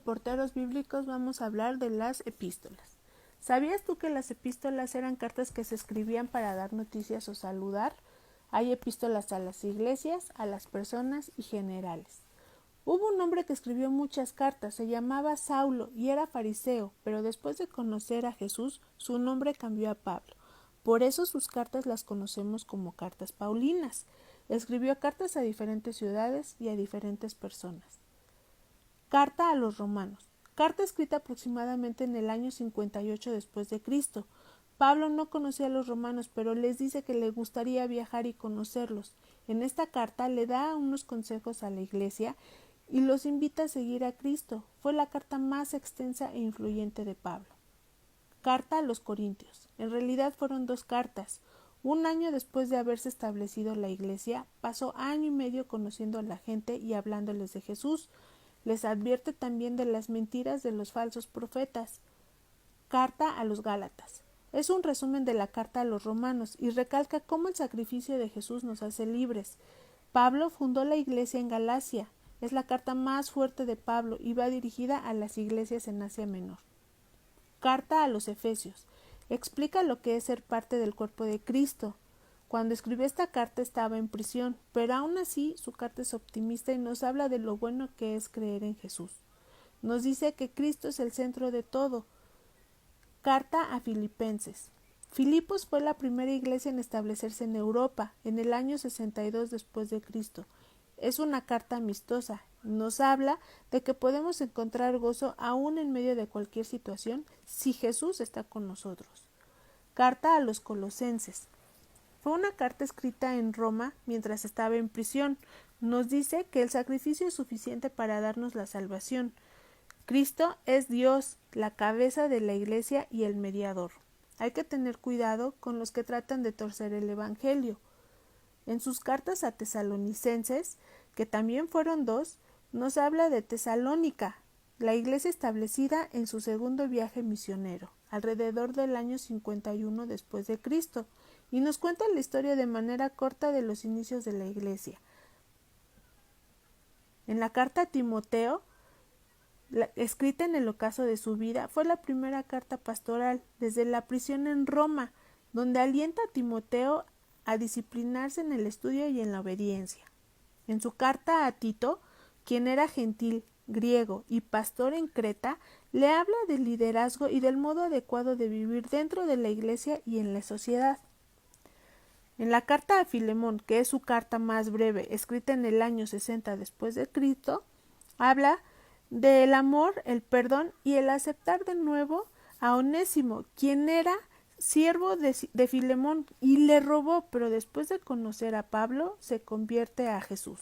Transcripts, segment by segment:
reporteros bíblicos vamos a hablar de las epístolas. ¿Sabías tú que las epístolas eran cartas que se escribían para dar noticias o saludar? Hay epístolas a las iglesias, a las personas y generales. Hubo un hombre que escribió muchas cartas, se llamaba Saulo y era fariseo, pero después de conocer a Jesús, su nombre cambió a Pablo. Por eso sus cartas las conocemos como cartas paulinas. Escribió cartas a diferentes ciudades y a diferentes personas. Carta a los romanos. Carta escrita aproximadamente en el año 58 después de Cristo. Pablo no conocía a los romanos, pero les dice que le gustaría viajar y conocerlos. En esta carta le da unos consejos a la iglesia y los invita a seguir a Cristo. Fue la carta más extensa e influyente de Pablo. Carta a los Corintios. En realidad fueron dos cartas. Un año después de haberse establecido la iglesia, pasó año y medio conociendo a la gente y hablándoles de Jesús. Les advierte también de las mentiras de los falsos profetas. Carta a los Gálatas. Es un resumen de la carta a los romanos y recalca cómo el sacrificio de Jesús nos hace libres. Pablo fundó la iglesia en Galacia. Es la carta más fuerte de Pablo y va dirigida a las iglesias en Asia Menor. Carta a los Efesios. Explica lo que es ser parte del cuerpo de Cristo. Cuando escribió esta carta estaba en prisión, pero aún así su carta es optimista y nos habla de lo bueno que es creer en Jesús. Nos dice que Cristo es el centro de todo. Carta a Filipenses. Filipos fue la primera iglesia en establecerse en Europa, en el año 62 después de Cristo. Es una carta amistosa. Nos habla de que podemos encontrar gozo aún en medio de cualquier situación si Jesús está con nosotros. Carta a los Colosenses. Fue una carta escrita en Roma mientras estaba en prisión. Nos dice que el sacrificio es suficiente para darnos la salvación. Cristo es Dios, la cabeza de la iglesia y el mediador. Hay que tener cuidado con los que tratan de torcer el evangelio. En sus cartas a Tesalonicenses, que también fueron dos, nos habla de Tesalónica, la iglesia establecida en su segundo viaje misionero, alrededor del año 51 después de Cristo, y nos cuenta la historia de manera corta de los inicios de la iglesia. En la carta a Timoteo, escrita en el ocaso de su vida, fue la primera carta pastoral desde la prisión en Roma, donde alienta a Timoteo a disciplinarse en el estudio y en la obediencia. En su carta a Tito, quien era gentil, griego y pastor en Creta, le habla del liderazgo y del modo adecuado de vivir dentro de la iglesia y en la sociedad. En la carta a Filemón, que es su carta más breve, escrita en el año 60 después de Cristo, habla del amor, el perdón y el aceptar de nuevo a Onésimo, quien era siervo de Filemón y le robó, pero después de conocer a Pablo se convierte a Jesús.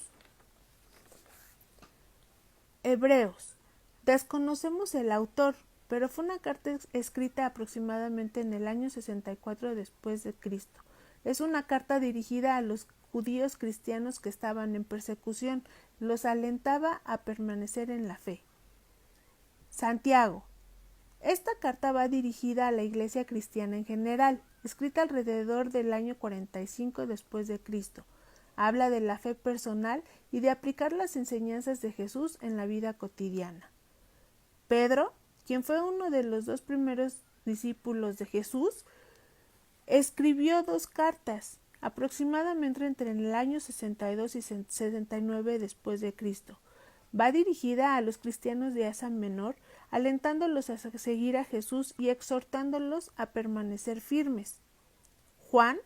Hebreos. Desconocemos el autor, pero fue una carta escrita aproximadamente en el año 64 después de Cristo. Es una carta dirigida a los judíos cristianos que estaban en persecución, los alentaba a permanecer en la fe. Santiago. Esta carta va dirigida a la iglesia cristiana en general, escrita alrededor del año 45 después de Cristo. Habla de la fe personal y de aplicar las enseñanzas de Jesús en la vida cotidiana. Pedro, quien fue uno de los dos primeros discípulos de Jesús, escribió dos cartas, aproximadamente entre el año 62 y 69 después de Cristo. Va dirigida a los cristianos de Asia Menor, alentándolos a seguir a Jesús y exhortándolos a permanecer firmes. Juan,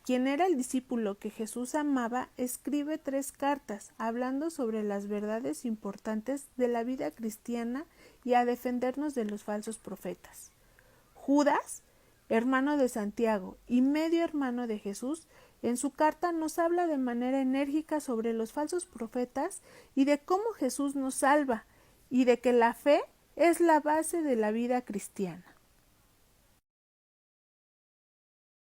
quien era el discípulo que Jesús amaba, escribe tres cartas hablando sobre las verdades importantes de la vida cristiana y a defendernos de los falsos profetas. Judas, hermano de Santiago y medio hermano de Jesús, en su carta nos habla de manera enérgica sobre los falsos profetas y de cómo Jesús nos salva y de que la fe es la base de la vida cristiana.